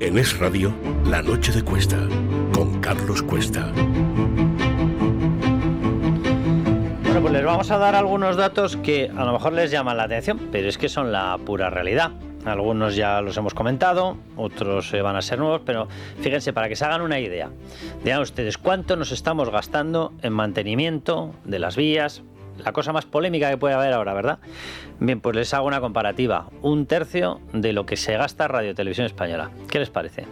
En Es Radio, La Noche de Cuesta, con Carlos Cuesta. Bueno, pues les vamos a dar algunos datos que a lo mejor les llaman la atención, pero es que son la pura realidad. Algunos ya los hemos comentado, otros van a ser nuevos, pero fíjense, para que se hagan una idea, digan ustedes cuánto nos estamos gastando en mantenimiento de las vías, la cosa más polémica que puede haber ahora, ¿verdad? Bien, pues les hago una comparativa, 1/3 de lo que se gasta Radio Televisión Española. ¿Qué les parece?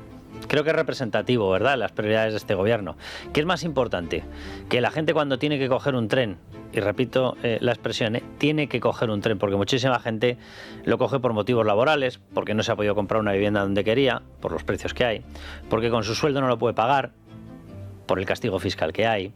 Creo que es representativo, ¿verdad?, las prioridades de este gobierno. ¿Qué es más importante? Que la gente cuando tiene que coger un tren, y repito la expresión, tiene que coger un tren, porque muchísima gente lo coge por motivos laborales, porque no se ha podido comprar una vivienda donde quería, por los precios que hay, porque con su sueldo no lo puede pagar, por el castigo fiscal que hay,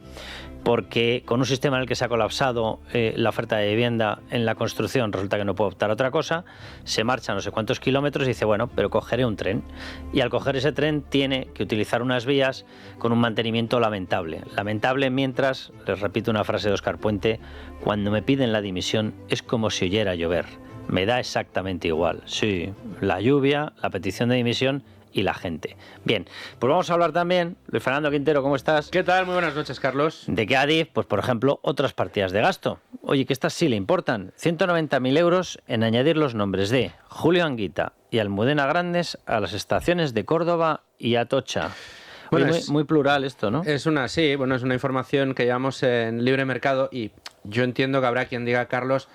porque con un sistema en el que se ha colapsado la oferta de vivienda en la construcción resulta que no puede optar a otra cosa, se marcha no sé cuántos kilómetros y dice, bueno, pero cogeré un tren. Y al coger ese tren tiene que utilizar unas vías con un mantenimiento lamentable. Lamentable mientras, les repito una frase de Óscar Puente, cuando me piden la dimisión es como si oyera llover. Me da exactamente igual. Sí, la lluvia, la petición de dimisión y la gente. Bien, pues vamos a hablar también, Luis Fernando Quintero, ¿cómo estás? ¿Qué tal? Muy buenas noches, Carlos. De Cádiz, pues por ejemplo, otras partidas de gasto. Oye, que estas sí le importan. 190.000 euros en añadir los nombres de Julio Anguita y Almudena Grandes a las estaciones de Córdoba y Atocha. Bueno, oye, muy plural esto, ¿no? Es una información que llevamos en libre mercado y yo entiendo que habrá quien diga, Carlos,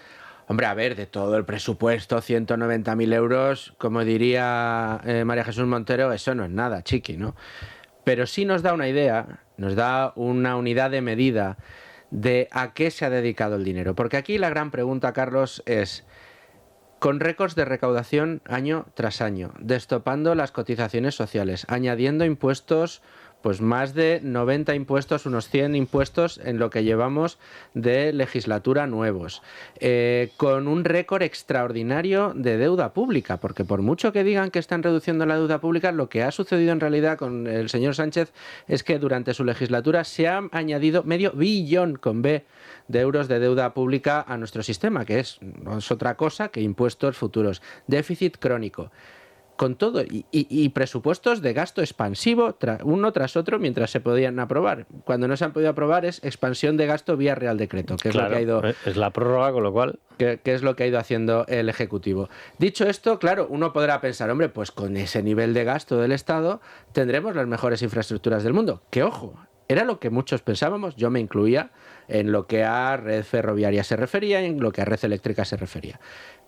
hombre, a ver, de todo el presupuesto, 190.000 euros, como diría María Jesús Montero, eso no es nada, chiqui, ¿no? Pero sí nos da una idea, nos da una unidad de medida de a qué se ha dedicado el dinero. Porque aquí la gran pregunta, Carlos, es, con récords de recaudación año tras año, destopando las cotizaciones sociales, añadiendo impuestos, pues más de 90 impuestos, unos 100 impuestos en lo que llevamos de legislatura nuevos, con un récord extraordinario de deuda pública, porque por mucho que digan que están reduciendo la deuda pública, lo que ha sucedido en realidad con el señor Sánchez es que durante su legislatura se ha añadido medio billón con B de euros de deuda pública a nuestro sistema, que no es otra cosa que impuestos futuros, déficit crónico. Con todo, y presupuestos de gasto expansivo uno tras otro mientras se podían aprobar. Cuando no se han podido aprobar es expansión de gasto vía Real Decreto, que claro, es lo que ha ido, es la prórroga, con lo cual que es lo que ha ido haciendo el Ejecutivo. Dicho esto, claro, uno podrá pensar, hombre, pues con ese nivel de gasto del Estado tendremos las mejores infraestructuras del mundo. Que ojo, era lo que muchos pensábamos, yo me incluía, en lo que a red ferroviaria se refería y en lo que a red eléctrica se refería.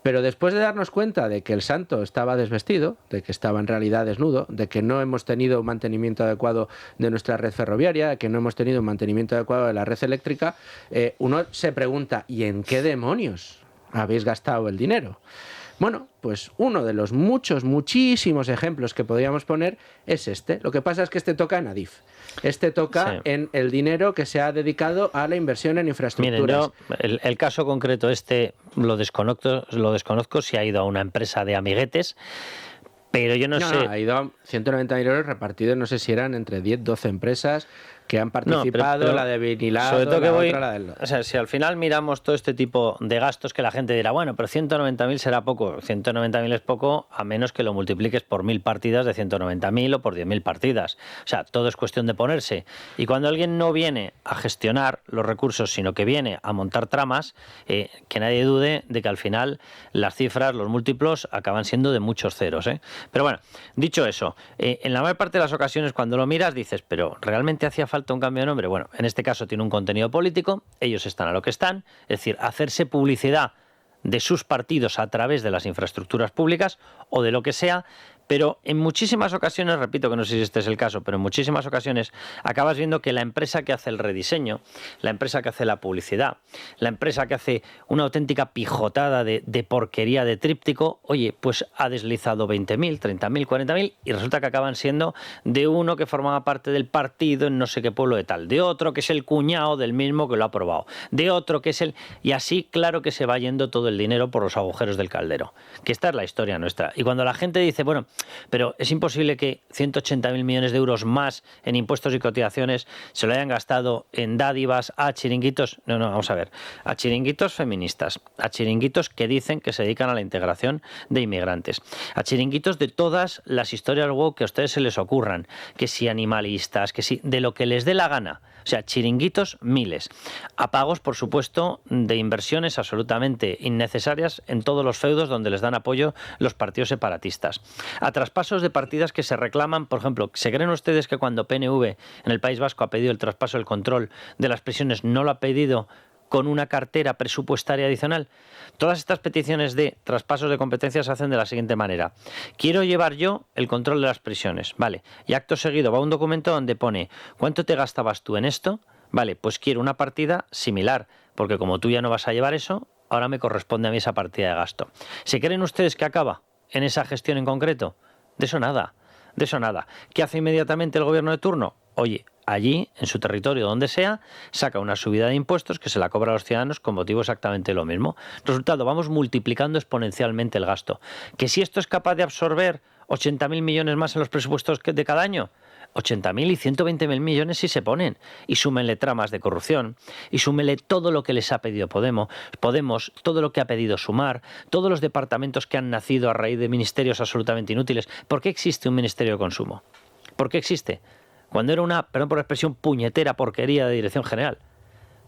Pero después de darnos cuenta de que el santo estaba desvestido, de que estaba en realidad desnudo, de que no hemos tenido un mantenimiento adecuado de nuestra red ferroviaria, de que no hemos tenido un mantenimiento adecuado de la red eléctrica, uno se pregunta, ¿y en qué demonios habéis gastado el dinero? Bueno, pues uno de los muchísimos ejemplos que podríamos poner es este. Lo que pasa es que este toca en Adif. Este toca en el dinero que se ha dedicado a la inversión en infraestructuras. Miren, yo el caso concreto lo desconozco si ha ido a una empresa de amiguetes, pero yo no sé. No, ha ido a 190.000 euros repartidos, no sé si eran entre 10, 12 empresas que han participado, pero la de vinilado, sobre todo que o sea, si al final miramos todo este tipo de gastos, que la gente dirá, bueno, pero 190.000 será poco. 190.000 es poco, a menos que lo multipliques por 1.000 partidas de 190.000 o por 10.000 partidas. O sea, todo es cuestión de ponerse. Y cuando alguien no viene a gestionar los recursos, sino que viene a montar tramas, que nadie dude de que al final las cifras, los múltiplos, acaban siendo de muchos ceros, ¿eh? Pero bueno, dicho eso, en la mayor parte de las ocasiones cuando lo miras dices, pero ¿realmente hacía falta un cambio de nombre? Bueno, en este caso tiene un contenido político, ellos están a lo que están, es decir, hacerse publicidad de sus partidos a través de las infraestructuras públicas o de lo que sea, pero en muchísimas ocasiones, repito que no sé si este es el caso, pero en muchísimas ocasiones acabas viendo que la empresa que hace el rediseño, la empresa que hace la publicidad, la empresa que hace una auténtica pijotada de porquería de tríptico, oye, pues ha deslizado 20.000, 30.000, 40.000 y resulta que acaban siendo de uno que formaba parte del partido en no sé qué pueblo de tal, de otro que es el cuñado del mismo que lo ha aprobado, de otro que es el... Y así claro que se va yendo todo el dinero por los agujeros del caldero, que esta es la historia nuestra. Y cuando la gente dice, bueno, pero es imposible que 180.000 millones de euros más en impuestos y cotizaciones se lo hayan gastado en dádivas a chiringuitos. No, vamos a ver, a chiringuitos feministas, a chiringuitos que dicen que se dedican a la integración de inmigrantes, a chiringuitos de todas las historias woke que a ustedes se les ocurran, que si animalistas, que si de lo que les dé la gana. O sea, chiringuitos miles. A pagos, por supuesto, de inversiones absolutamente innecesarias en todos los feudos donde les dan apoyo los partidos separatistas. A traspasos de partidas que se reclaman, por ejemplo, ¿se creen ustedes que cuando PNV en el País Vasco ha pedido el traspaso del control de las prisiones no lo ha pedido con una cartera presupuestaria adicional? Todas estas peticiones de traspasos de competencias se hacen de la siguiente manera. Quiero llevar yo el control de las prisiones, vale, y acto seguido va un documento donde pone ¿cuánto te gastabas tú en esto? Vale, pues quiero una partida similar, porque como tú ya no vas a llevar eso, ahora me corresponde a mí esa partida de gasto. ¿Se creen ustedes que acaba en esa gestión en concreto? De eso nada, de eso nada. ¿Qué hace inmediatamente el gobierno de turno? Oye, allí, en su territorio, donde sea, saca una subida de impuestos que se la cobra a los ciudadanos con motivo exactamente lo mismo. Resultado, vamos multiplicando exponencialmente el gasto. ¿Que si esto es capaz de absorber 80.000 millones más en los presupuestos de cada año? 80.000 y 120.000 millones si se ponen. Y súmenle tramas de corrupción, y súmenle todo lo que les ha pedido Podemos, todo lo que ha pedido Sumar, todos los departamentos que han nacido a raíz de ministerios absolutamente inútiles. ¿Por qué existe un Ministerio de Consumo? ¿Por qué existe? Cuando era una, perdón por la expresión, puñetera porquería de dirección general.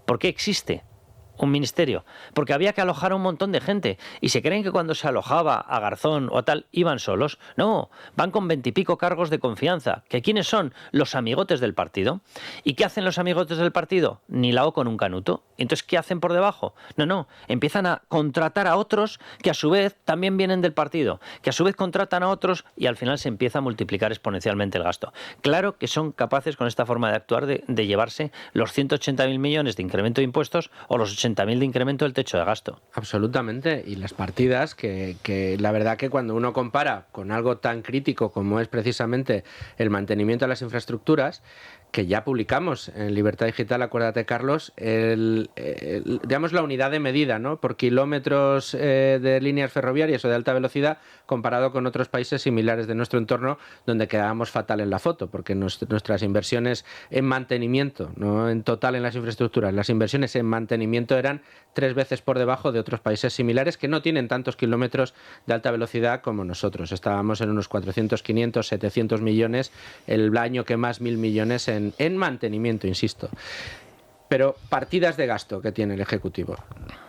¿Por qué existe un ministerio? Porque había que alojar a un montón de gente. Y se creen que cuando se alojaba a Garzón o a tal, iban solos. No, van con 20 y pico cargos de confianza. ¿Que quiénes son? Los amigotes del partido. ¿Y qué hacen los amigotes del partido? Ni la O con un canuto. Entonces, ¿qué hacen por debajo? No, empiezan a contratar a otros que a su vez también vienen del partido, que a su vez contratan a otros y al final se empieza a multiplicar exponencialmente el gasto. Claro que son capaces con esta forma de actuar de llevarse los 180.000 millones de incremento de impuestos o los 80.000 de incremento del techo de gasto. Absolutamente. Y las partidas que la verdad que cuando uno compara con algo tan crítico como es precisamente el mantenimiento de las infraestructuras, que ya publicamos en Libertad Digital, acuérdate, Carlos, digamos la unidad de medida, ¿no?, por kilómetros de líneas ferroviarias o de alta velocidad comparado con otros países similares de nuestro entorno donde quedábamos fatal en la foto, porque nuestras inversiones en mantenimiento, no en total en las infraestructuras, las inversiones en mantenimiento eran 3 veces por debajo de otros países similares que no tienen tantos kilómetros de alta velocidad como nosotros. Estábamos en unos 400, 500, 700 millones, el año que más 1.000 millones en mantenimiento, insisto. Pero partidas de gasto que tiene el Ejecutivo.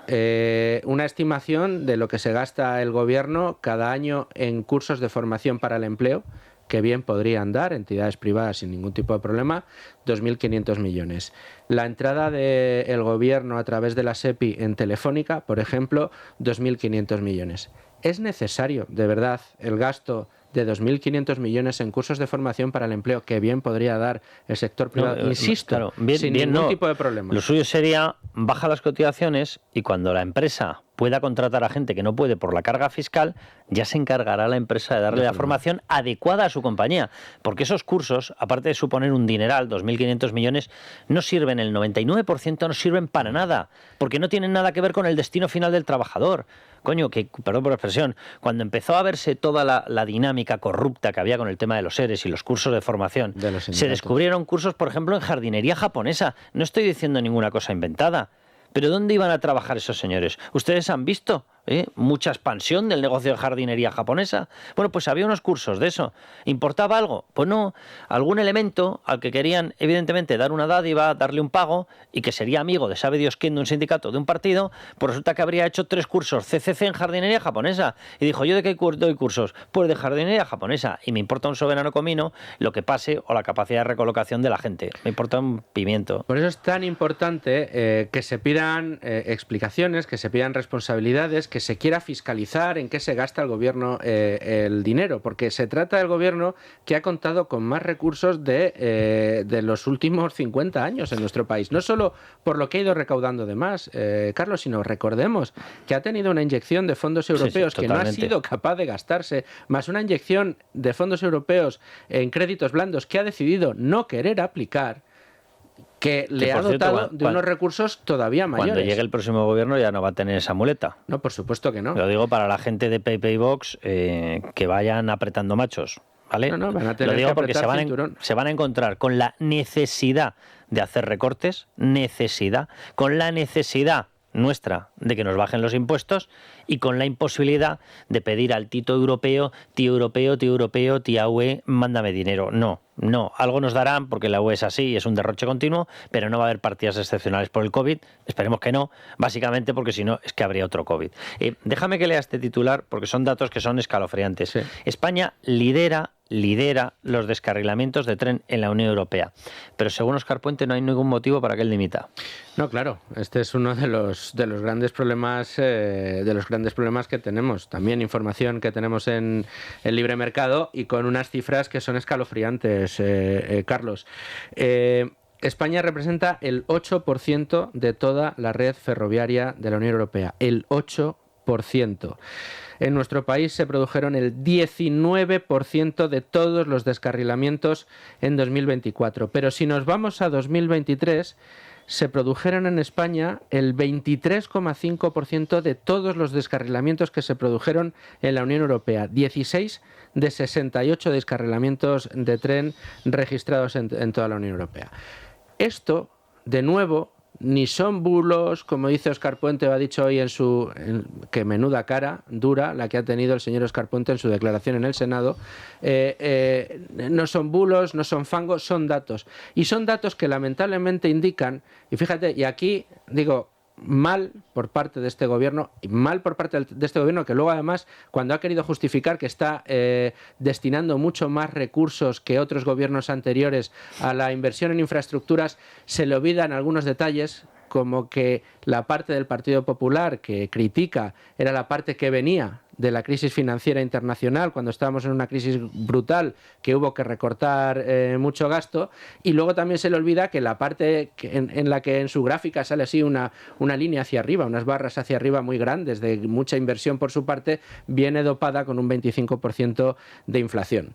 Una estimación de lo que se gasta el Gobierno cada año en cursos de formación para el empleo, que bien podrían dar entidades privadas sin ningún tipo de problema, 2.500 millones. La entrada del Gobierno a través de la SEPI en Telefónica, por ejemplo, 2.500 millones. ¿Es necesario, de verdad, el gasto de 2.500 millones en cursos de formación para el empleo que bien podría dar el sector privado? Insisto, claro, sin ningún tipo de problema. Lo suyo sería baja las cotizaciones y cuando la empresa pueda contratar a gente que no puede por la carga fiscal, ya se encargará la empresa de darle la formación adecuada a su compañía. Porque esos cursos, aparte de suponer un dineral, 2.500 millones, no sirven, el 99% no sirven para nada, porque no tienen nada que ver con el destino final del trabajador. Coño, que, perdón por la expresión, cuando empezó a verse toda la dinámica corrupta que había con el tema de los ERES y los cursos de formación, se descubrieron cursos, por ejemplo, en jardinería japonesa. No estoy diciendo ninguna cosa inventada. ¿Pero dónde iban a trabajar esos señores? ¿Ustedes han visto mucha expansión del negocio de jardinería japonesa? Bueno, pues había unos cursos de eso. ¿Importaba algo? Pues no. Algún elemento al que querían, evidentemente, dar una dádiva, darle un pago, y que sería amigo de sabe Dios quién de un sindicato, de un partido, pues resulta que habría hecho 3 cursos CCC en jardinería japonesa. Y dijo, ¿yo de qué doy cursos? Pues de jardinería japonesa. Y me importa un soberano comino lo que pase o la capacidad de recolocación de la gente. Me importa un pimiento. Por eso es tan importante que se pidan explicaciones, que se pidan responsabilidades, que se quiera fiscalizar en qué se gasta el gobierno el dinero, porque se trata del gobierno que ha contado con más recursos de los últimos 50 años en nuestro país. No solo por lo que ha ido recaudando de más, Carlos, sino recordemos que ha tenido una inyección de fondos europeos que no ha sido capaz de gastarse, más una inyección de fondos europeos en créditos blandos que ha decidido no querer aplicar, que le ha dotado de unos recursos todavía mayores. Cuando llegue el próximo gobierno ya no va a tener esa muleta. No, por supuesto que no. Lo digo para la gente de PP y Vox que vayan apretando machos, ¿vale? No, van a tener Lo digo que porque apretar se van a encontrar con la necesidad de hacer recortes, con la necesidad nuestra de que nos bajen los impuestos y con la imposibilidad de pedir al tío europeo, tía UE, mándame dinero. No, algo nos darán porque la UE es así, es un derroche continuo, pero no va a haber partidas excepcionales por el COVID, esperemos que no, básicamente porque si no es que habría otro COVID. Déjame que lea este titular porque son datos que son escalofriantes. Sí. España lidera los descarrilamientos de tren en la Unión Europea, pero según Óscar Puente no hay ningún motivo para que él dimita. No, claro, este es uno de los grandes problemas que tenemos. También información que tenemos en el libre mercado y con unas cifras que son escalofriantes, Carlos. España representa el 8% de toda la red ferroviaria de la Unión Europea. El 8%. En nuestro país se produjeron el 19% de todos los descarrilamientos en 2024. Pero si nos vamos a 2023, se produjeron en España el 23,5% de todos los descarrilamientos que se produjeron en la Unión Europea. 16 de 68 descarrilamientos de tren registrados en toda la Unión Europea. Esto, de nuevo, ni son bulos, como dice Óscar Puente, ha dicho hoy que menuda cara dura la que ha tenido el señor Óscar Puente en su declaración en el Senado. No son bulos, no son fangos, son datos. Y son datos que lamentablemente indican, y fíjate, y aquí digo, mal por parte de este gobierno, y mal por parte de este gobierno que luego además cuando ha querido justificar que está destinando mucho más recursos que otros gobiernos anteriores a la inversión en infraestructuras, se le olvidan algunos detalles, como que la parte del Partido Popular que critica era la parte que venía de la crisis financiera internacional, cuando estábamos en una crisis brutal, que hubo que recortar mucho gasto, y luego también se le olvida que la parte en la que en su gráfica sale así una línea hacia arriba, unas barras hacia arriba muy grandes, de mucha inversión por su parte, viene dopada con un 25% de inflación.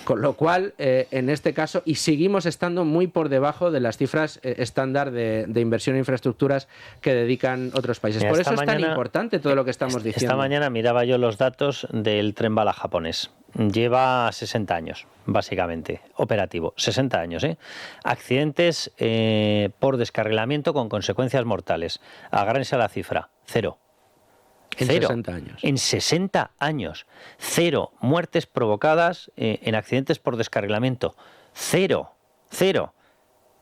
Con lo cual, en este caso, y seguimos estando muy por debajo de las cifras estándar de inversión en infraestructuras que dedican otros países. Mira, por eso es tan importante todo lo que estamos diciendo. Esta mañana miraba yo los datos del tren bala japonés. Lleva 60 años, básicamente, operativo. 60 años, ¿eh? Accidentes por descarrilamiento con consecuencias mortales. Agárrense a la cifra, 0. En 0. 60 años. En 60 años. 0 muertes provocadas en accidentes por descarrilamiento. 0.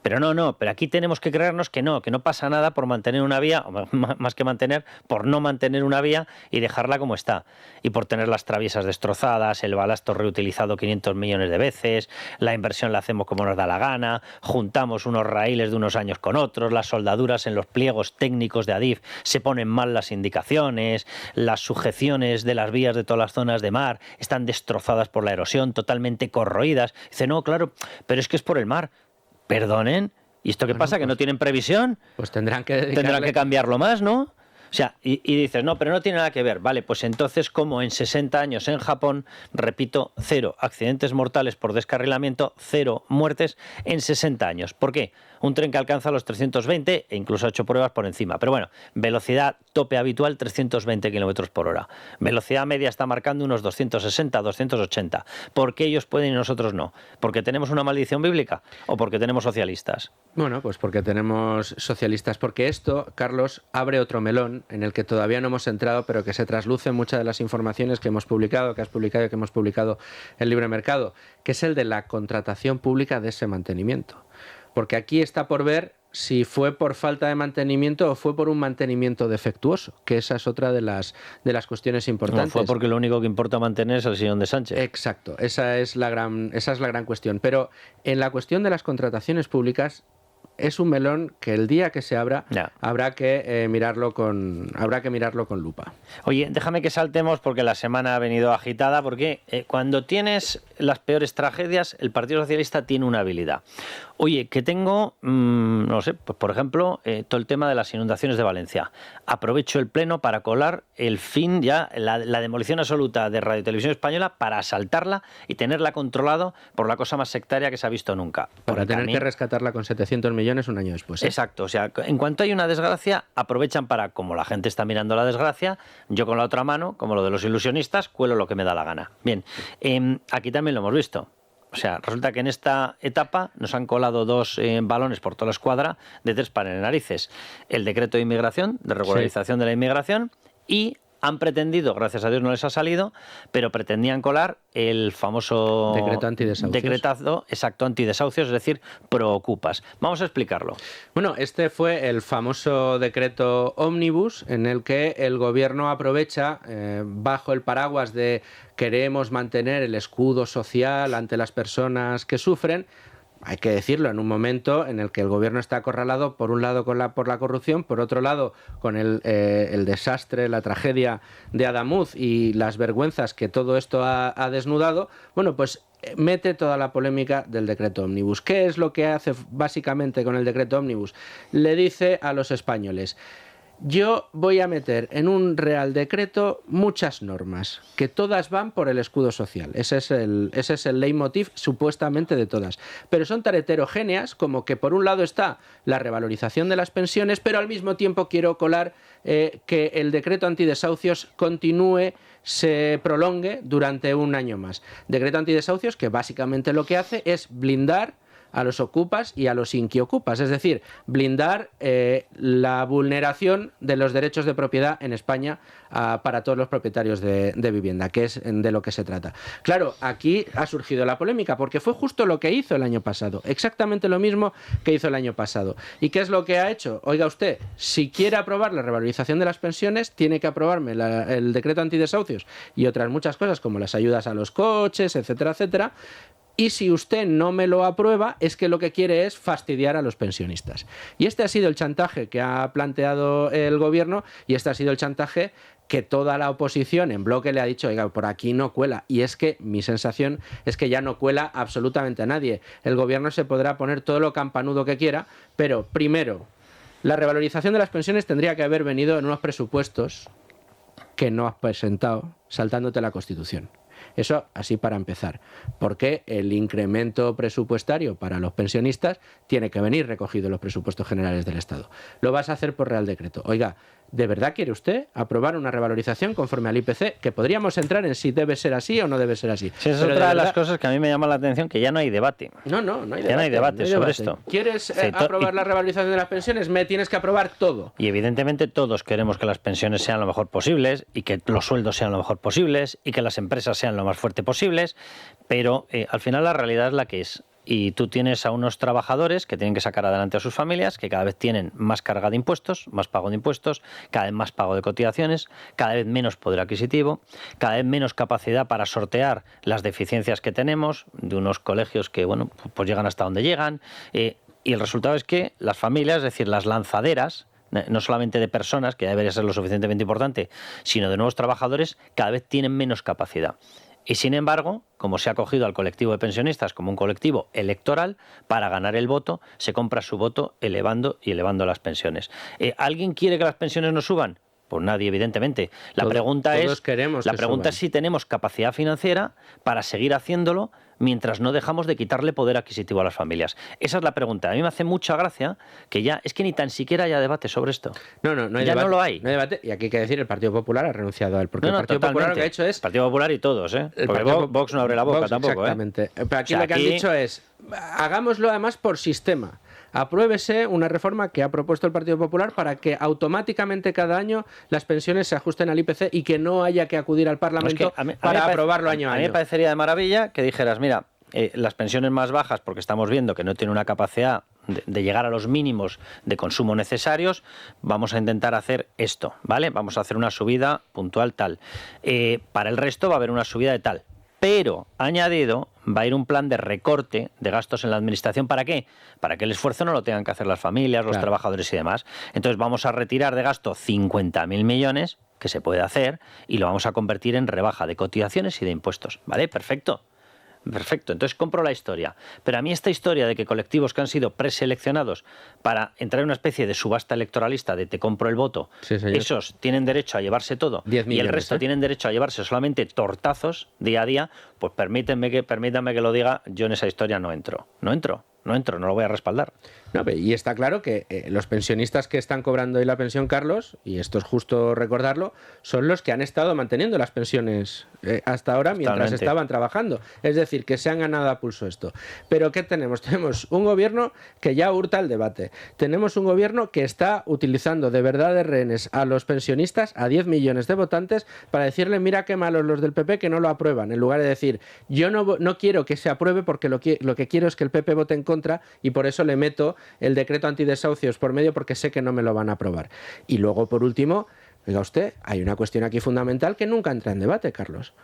Pero pero aquí tenemos que creernos que no pasa nada por mantener una vía, o más que mantener, por no mantener una vía y dejarla como está. Y por tener las traviesas destrozadas, el balasto reutilizado 500 millones de veces, la inversión la hacemos como nos da la gana, juntamos unos raíles de unos años con otros, las soldaduras en los pliegos técnicos de Adif se ponen mal las indicaciones, las sujeciones de las vías de todas las zonas de mar están destrozadas por la erosión, totalmente corroídas. Dice, no, claro, pero es que es por el mar. Perdonen, ¿y esto qué pasa? ¿Que no tienen previsión? Pues tendrán que cambiarlo más, ¿no? O sea, y dices, no, pero no tiene nada que ver. Vale, pues entonces, como en 60 años en Japón, repito, 0 accidentes mortales por descarrilamiento, 0 muertes en 60 años. ¿Por qué? Un tren que alcanza los 320 e incluso ha hecho pruebas por encima. Pero bueno, velocidad tope habitual 320 kilómetros por hora. Velocidad media está marcando unos 260, 280. ¿Por qué ellos pueden y nosotros no? ¿Porque tenemos una maldición bíblica o porque tenemos socialistas? Bueno, pues porque tenemos socialistas. Porque esto, Carlos, abre otro melón en el que todavía no hemos entrado, pero que se traslucen muchas de las informaciones que hemos publicado, que has publicado y que hemos publicado en Libre Mercado, que es el de la contratación pública de ese mantenimiento. Porque aquí está por ver si fue por falta de mantenimiento o fue por un mantenimiento defectuoso, que esa es otra de las cuestiones importantes. No fue porque lo único que importa mantener es el sillón de Sánchez. Exacto, esa es la gran cuestión. Pero en la cuestión de las contrataciones públicas es un melón que el día que se abra habrá que mirarlo con lupa. Oye, déjame que saltemos porque la semana ha venido agitada, porque cuando tienes las peores tragedias, el Partido Socialista tiene una habilidad. Oye, que tengo, no sé, pues por ejemplo, todo el tema de las inundaciones de Valencia. Aprovecho el pleno para colar el fin ya, la demolición absoluta de Radio y Televisión Española para asaltarla y tenerla controlado por la cosa más sectaria que se ha visto nunca. Para tener que rescatarla con 700 millones millones un año después. Exacto, o sea, en cuanto hay una desgracia, aprovechan para, como la gente está mirando la desgracia, yo con la otra mano, como lo de los ilusionistas, cuelo lo que me da la gana. Bien, aquí también lo hemos visto. O sea, resulta que en esta etapa nos han colado dos balones por toda la escuadra de 3 pares de narices. El decreto de inmigración, de regularización de la inmigración, y han pretendido, gracias a Dios no les ha salido, pero pretendían colar el famoso decreto antidesahucios. Decretazo, exacto, antidesahucios, es decir, proocupas. Vamos a explicarlo. Bueno, este fue el famoso decreto ómnibus en el que el gobierno aprovecha, bajo el paraguas de queremos mantener el escudo social ante las personas que sufren. Hay que decirlo, en un momento en el que el gobierno está acorralado, por un lado por la corrupción, por otro lado con el desastre, la tragedia de Adamuz y las vergüenzas que todo esto ha desnudado, bueno, pues mete toda la polémica del decreto ómnibus. ¿Qué es lo que hace básicamente con el decreto ómnibus? Le dice a los españoles: yo voy a meter en un real decreto muchas normas, que todas van por el escudo social. Ese es el leitmotiv supuestamente de todas. Pero son tan heterogéneas como que por un lado está la revalorización de las pensiones, pero al mismo tiempo quiero colar que el decreto antidesahucios continúe, se prolongue durante un año más. Decreto antidesahucios que básicamente lo que hace es blindar a los ocupas y a los inquiocupas, es decir, blindar la vulneración de los derechos de propiedad en España para todos los propietarios de vivienda, que es de lo que se trata. Claro, aquí ha surgido la polémica, porque fue justo lo que hizo el año pasado, exactamente lo mismo que hizo el año pasado. ¿Y qué es lo que ha hecho? Oiga usted, si quiere aprobar la revalorización de las pensiones, tiene que aprobarme el decreto antidesahucios y otras muchas cosas, como las ayudas a los coches, etcétera, etcétera. Y si usted no me lo aprueba, es que lo que quiere es fastidiar a los pensionistas. Y este ha sido el chantaje que ha planteado el gobierno, y este ha sido el chantaje que toda la oposición en bloque le ha dicho: oiga, por aquí no cuela. Y es que mi sensación es que ya no cuela absolutamente a nadie. El gobierno se podrá poner todo lo campanudo que quiera, pero primero, la revalorización de las pensiones tendría que haber venido en unos presupuestos que no has presentado, saltándote la Constitución. Eso así para empezar, porque el incremento presupuestario para los pensionistas tiene que venir recogido en los presupuestos generales del Estado. Lo vas a hacer por Real Decreto. Oiga, ¿de verdad quiere usted aprobar una revalorización conforme al IPC? Que podríamos entrar en si debe ser así o no debe ser así. Sí, esa es otra de las cosas que a mí me llama la atención, que ya no hay debate. No hay debate. Ya no hay debate sobre esto. ¿Quieres aprobar la revalorización de las pensiones? Me tienes que aprobar todo. Y evidentemente todos queremos que las pensiones sean lo mejor posibles, y que los sueldos sean lo mejor posibles, y que las empresas sean lo más fuerte posibles, pero al final la realidad es la que es. Y tú tienes a unos trabajadores que tienen que sacar adelante a sus familias, que cada vez tienen más carga de impuestos, más pago de impuestos, cada vez más pago de cotizaciones, cada vez menos poder adquisitivo, cada vez menos capacidad para sortear las deficiencias que tenemos de unos colegios que, bueno, pues llegan hasta donde llegan. Y el resultado es que las familias, es decir, las lanzaderas, no solamente de personas, que debería ser lo suficientemente importante, sino de nuevos trabajadores, cada vez tienen menos capacidad. Y sin embargo, como se ha cogido al colectivo de pensionistas como un colectivo electoral, para ganar el voto, se compra su voto elevando las pensiones. ¿Alguien quiere que las pensiones no suban? Pues nadie, evidentemente. La pregunta es si tenemos capacidad financiera para seguir haciéndolo mientras no dejamos de quitarle poder adquisitivo a las familias. Esa es la pregunta. A mí me hace mucha gracia que ya, es que ni tan siquiera haya debate sobre esto. No hay ya debate, no lo hay. No hay debate, y aquí hay que decir, el Partido Popular ha renunciado a él, porque el Partido Popular lo que ha hecho es... El Partido Popular y todos, Porque Vox no abre la boca tampoco, Exactamente. Pero aquí lo que han dicho es, hagámoslo además por sistema. Apruébese una reforma que ha propuesto el Partido Popular para que automáticamente cada año las pensiones se ajusten al IPC y que no haya que acudir al Parlamento para aprobarlo año a año. A mí me parecería de maravilla que dijeras: mira, las pensiones más bajas, porque estamos viendo que no tienen una capacidad de llegar a los mínimos de consumo necesarios, vamos a intentar hacer esto, ¿vale? Vamos a hacer una subida puntual tal. Para el resto va a haber una subida de tal. Pero, añadido, va a ir un plan de recorte de gastos en la administración. ¿Para qué? Para que el esfuerzo no lo tengan que hacer las familias, los trabajadores y demás. Entonces vamos a retirar de gasto 50.000 millones, que se puede hacer, y lo vamos a convertir en rebaja de cotizaciones y de impuestos. ¿Vale? Perfecto. Entonces compro la historia. Pero a mí esta historia de que colectivos que han sido preseleccionados para entrar en una especie de subasta electoralista de te compro el voto, esos tienen derecho a llevarse todo 10 millones, y el resto tienen derecho a llevarse solamente tortazos día a día, pues permítanme que lo diga, yo en esa historia no entro. no entro, no lo voy a respaldar. No, y está claro que los pensionistas que están cobrando hoy la pensión, Carlos, y esto es justo recordarlo, son los que han estado manteniendo las pensiones hasta ahora mientras estaban trabajando. Es decir, que se han ganado a pulso esto. Pero ¿qué tenemos? Tenemos un gobierno que ya hurta el debate. Tenemos un gobierno que está utilizando de verdad de rehenes a los pensionistas, a 10 millones de votantes, para decirle, mira qué malos los del PP que no lo aprueban, en lugar de decir, yo no quiero que se apruebe porque lo que quiero es que el PP vote en contra y por eso le meto el decreto antidesahucios por medio porque sé que no me lo van a aprobar. Y luego, por último, oiga usted, hay una cuestión aquí fundamental que nunca entra en debate, Carlos.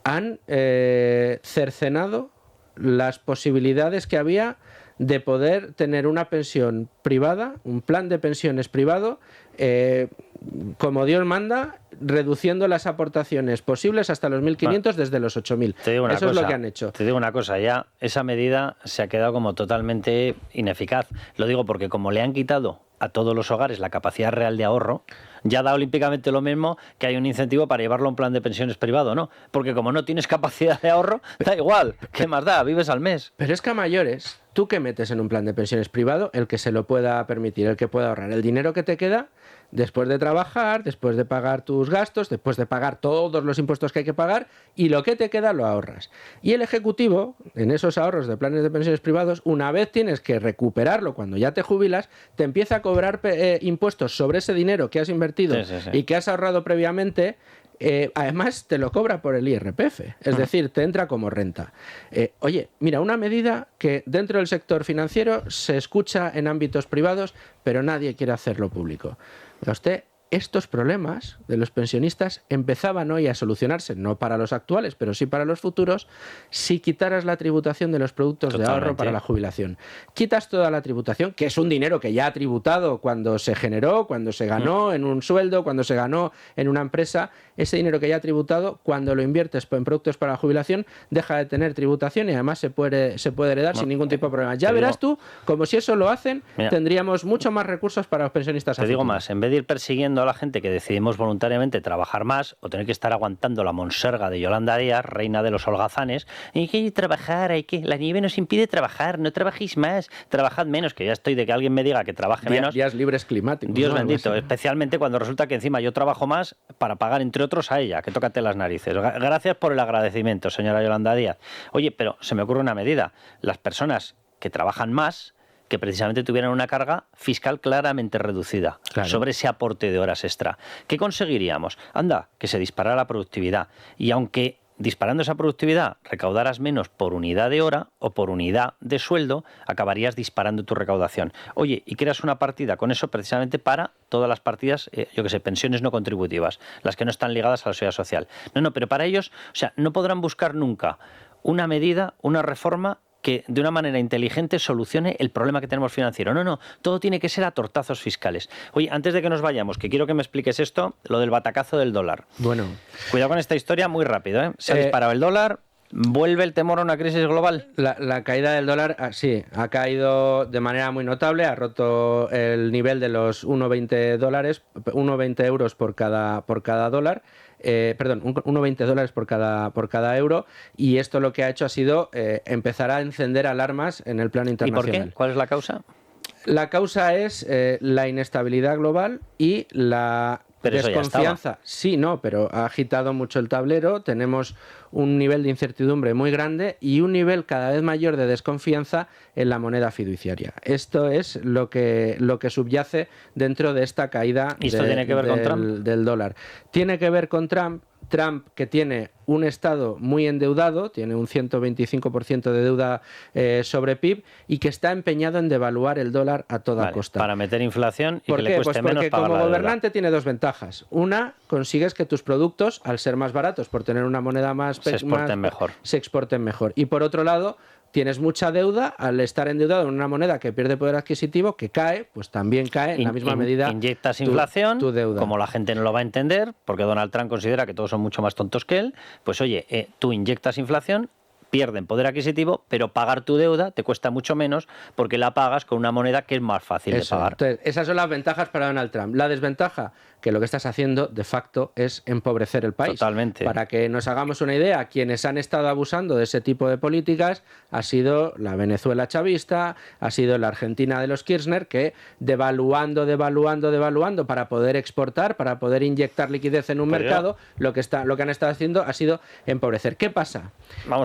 Han cercenado las posibilidades que había de poder tener una pensión privada, un plan de pensiones privado, como Dios manda, reduciendo las aportaciones posibles hasta los 1.500 desde los 8.000. Eso es lo que han hecho. Te digo una cosa, ya esa medida se ha quedado como totalmente ineficaz. Lo digo porque como le han quitado a todos los hogares la capacidad real de ahorro, ya da olímpicamente lo mismo que hay un incentivo para llevarlo a un plan de pensiones privado, ¿no? Porque como no tienes capacidad de ahorro, da igual, ¿qué más da? Vives al mes. Pero es que a mayores, ¿tú qué metes en un plan de pensiones privado? El que se lo pueda permitir, el que pueda ahorrar. El dinero que te queda después de trabajar, después de pagar tus gastos, después de pagar todos los impuestos que hay que pagar, y lo que te queda lo ahorras. Y el Ejecutivo, en esos ahorros de planes de pensiones privados, una vez tienes que recuperarlo cuando ya te jubilas, te empieza a cobrar impuestos sobre ese dinero que has invertido y que has ahorrado previamente. Además te lo cobra por el IRPF, es decir, te entra como renta. Oye, mira, una medida que dentro del sector financiero se escucha en ámbitos privados, pero nadie quiere hacerlo público. Oiga usted, estos problemas de los pensionistas empezaban hoy a solucionarse, no para los actuales, pero sí para los futuros, si quitaras la tributación de los productos de ahorro para la jubilación. Quitas toda la tributación, que es un dinero que ya ha tributado cuando se generó, cuando se ganó en un sueldo, cuando se ganó en una empresa. Ese dinero que ya ha tributado, cuando lo inviertes en productos para la jubilación, deja de tener tributación y además se puede heredar sin ningún tipo de problema. Ya verás tú, como si eso lo hacen, tendríamos mucho más recursos para los pensionistas. Te digo más, en vez de ir persiguiendo a la gente que decidimos voluntariamente trabajar más o tener que estar aguantando la monserga de Yolanda Díaz, reina de los holgazanes, y que trabajar, la nieve nos impide trabajar, no trabajéis más, trabajad menos, que ya estoy de que alguien me diga que trabaje menos. Días libres climáticos. Dios bendito, especialmente cuando resulta que encima yo trabajo más para pagar entre otros a ella, que tócate las narices. Gracias por el agradecimiento, señora Yolanda Díaz. Oye, pero se me ocurre una medida. Las personas que trabajan más, que precisamente tuvieran una carga fiscal claramente reducida sobre ese aporte de horas extra. ¿Qué conseguiríamos? Anda, que se disparara la productividad. Y aunque disparando esa productividad recaudaras menos por unidad de hora o por unidad de sueldo, acabarías disparando tu recaudación. Oye, y creas una partida con eso precisamente para todas las partidas, pensiones no contributivas, las que no están ligadas a la seguridad social. No, pero para ellos, no podrán buscar nunca una medida, una reforma que de una manera inteligente solucione el problema que tenemos financiero. No, todo tiene que ser a tortazos fiscales. Oye, antes de que nos vayamos, que quiero que me expliques esto, lo del batacazo del dólar. Bueno. Cuidado con esta historia, muy rápido, ¿eh? Se ha disparado el dólar, ¿vuelve el temor a una crisis global? La caída del dólar, sí, ha caído de manera muy notable, ha roto el nivel de los 1,20 dólares, 1,20 euros por cada dólar. 1,20 dólares por cada euro, y esto lo que ha hecho ha sido empezar a encender alarmas en el plano internacional. ¿Y por qué? ¿Cuál es la causa? La causa es la inestabilidad global y la desconfianza. Sí, pero ha agitado mucho el tablero, tenemos un nivel de incertidumbre muy grande y un nivel cada vez mayor de desconfianza en la moneda fiduciaria. Esto es lo que subyace dentro de esta caída tiene que ver con Trump? Del dólar. Tiene que ver con Trump, que tiene un Estado muy endeudado, tiene un 125% de deuda sobre PIB y que está empeñado en devaluar el dólar a toda costa. Para meter inflación y que le cueste menos pagar la deuda. Porque como gobernante tiene dos ventajas. Una, consigues que tus productos, al ser más baratos, por tener una moneda se exporten mejor. Y por otro lado, tienes mucha deuda, al estar endeudado en una moneda que pierde poder adquisitivo, que cae, pues también cae en la misma medida. Inyectas inflación, tu deuda. Como la gente no lo va a entender, porque Donald Trump considera que todos son mucho más tontos que él, pues oye, tú inyectas inflación, pierden poder adquisitivo, pero pagar tu deuda te cuesta mucho menos porque la pagas con una moneda que es más fácil de pagar. Entonces, esas son las ventajas para Donald Trump. La desventaja, que lo que estás haciendo de facto es empobrecer el país. Totalmente. Para que nos hagamos una idea, quienes han estado abusando de ese tipo de políticas ha sido la Venezuela chavista, ha sido la Argentina de los Kirchner, que devaluando para poder exportar, para poder inyectar liquidez en un mercado, lo que han estado haciendo ha sido empobrecer. ¿Qué pasa?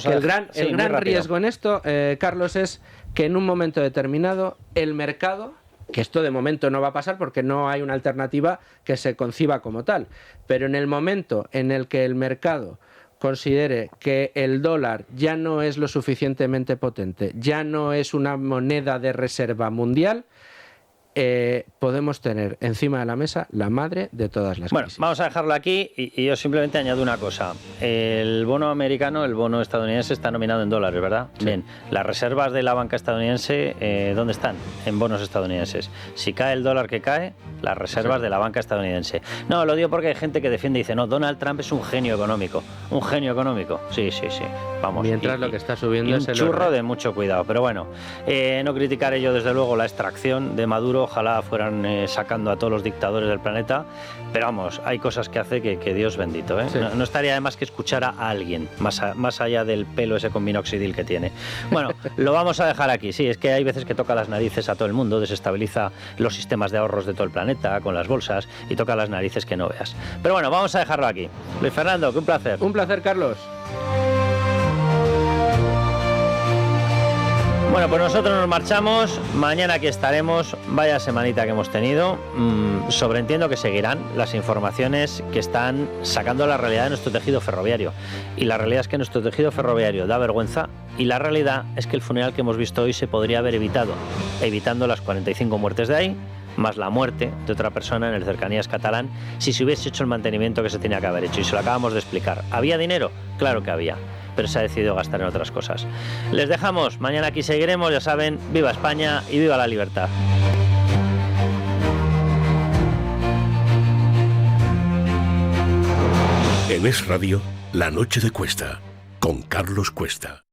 El gran riesgo en esto, Carlos, es que en un momento determinado el mercado, que esto de momento no va a pasar porque no hay una alternativa que se conciba como tal, pero en el momento en el que el mercado considere que el dólar ya no es lo suficientemente potente, ya no es una moneda de reserva mundial, podemos tener encima de la mesa la madre de todas las crisis. Vamos a dejarlo aquí y yo simplemente añado una cosa. El bono americano, el bono estadounidense está nominado en dólares, ¿verdad? Sí. Bien, las reservas de la banca estadounidense, ¿dónde están? En bonos estadounidenses. Si cae el dólar que cae, las reservas de la banca estadounidense. No, lo digo porque hay gente que defiende y dice, no, Donald Trump es un genio económico. ¿Un genio económico? Sí. Vamos. Mientras lo que está subiendo es un churro de mucho cuidado. Pero bueno, no criticaré yo desde luego la extracción de Maduro. Ojalá fueran sacando a todos los dictadores del planeta, pero vamos, hay cosas que hace que Dios bendito, ¿eh? Sí. No estaría de más que escuchar a alguien, más allá del pelo ese con minoxidil que tiene. Bueno, lo vamos a dejar aquí, sí, es que hay veces que toca las narices a todo el mundo, desestabiliza los sistemas de ahorros de todo el planeta, con las bolsas, y toca las narices que no veas. Pero bueno, vamos a dejarlo aquí. Luis Fernando, que un placer. Un placer, Carlos. Bueno, pues nosotros nos marchamos, mañana aquí estaremos, vaya semanita que hemos tenido, sobreentiendo que seguirán las informaciones que están sacando la realidad de nuestro tejido ferroviario, y la realidad es que nuestro tejido ferroviario da vergüenza, y la realidad es que el funeral que hemos visto hoy se podría haber evitando las 45 muertes de ahí, más la muerte de otra persona en el Cercanías catalán, si se hubiese hecho el mantenimiento que se tenía que haber hecho, y se lo acabamos de explicar. ¿Había dinero? Claro que había, pero se ha decidido gastar en otras cosas. Les dejamos, mañana aquí seguiremos, ya saben, viva España y viva la libertad. En Es Radio, La Noche de Cuesta, con Carlos Cuesta.